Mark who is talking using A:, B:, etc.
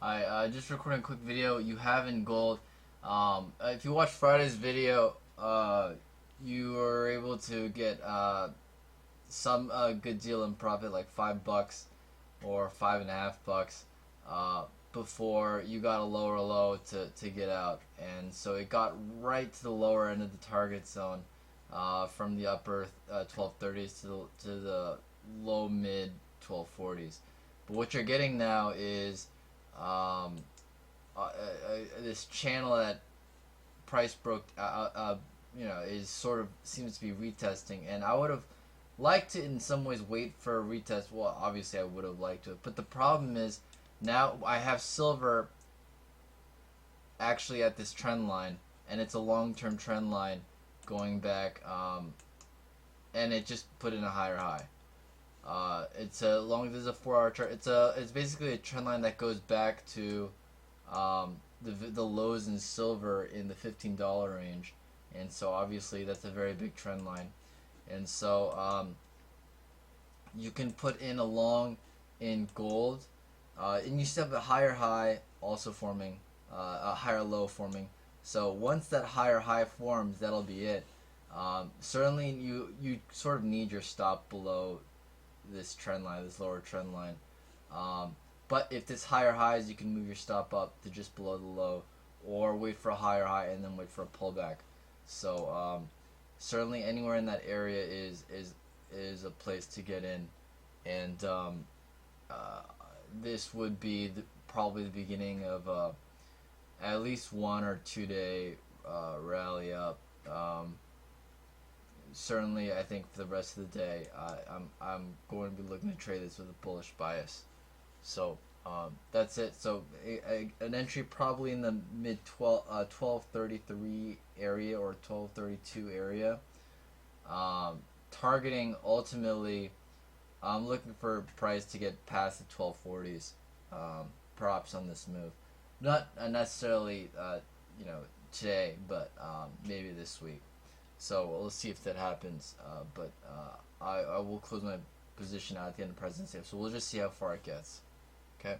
A: I just recording a quick video. You have in gold. If you watch Friday's video, you were able to get some good deal in profit, like $5 or $5.50 before you got a lower low to get out, and so it got right to the lower end of the target zone from the upper 1230s to the low mid 1240s. But what you're getting now is um, this channel that price broke, is sort of seems to be retesting, and I would have liked to in some ways wait for a retest. Well, obviously I would have liked to, but the problem is now I have silver actually at this trend line, and it's a long-term trend line going back, and it just put in a higher high. It's a long. This is a 4-hour chart. It's basically a trend line that goes back to the lows in silver in the $15 range, and so obviously that's a very big trend line, and so you can put in a long in gold, and you still have a higher high also forming, a higher low forming. So once that higher high forms, that'll be it. Certainly, you sort of need your stop below this trend line, this lower trend line. Um, but if this higher highs, you can move your stop up to just below the low, or wait for a higher high and then wait for a pullback. So certainly anywhere in that area is a place to get in, and uh, this would be probably the beginning of at least 1 or 2 day rally up. Certainly, I think for the rest of the day, I'm going to be looking to trade this with a bullish bias. So that's it. So an entry probably in the mid 1233 area or 1232 area. Targeting ultimately, I'm looking for price to get past the 1240s. Perhaps on this move, not necessarily today, but maybe this week. So we'll see if that happens. But I will close my position out at the end of President's Day. So we'll just see how far it gets. Okay.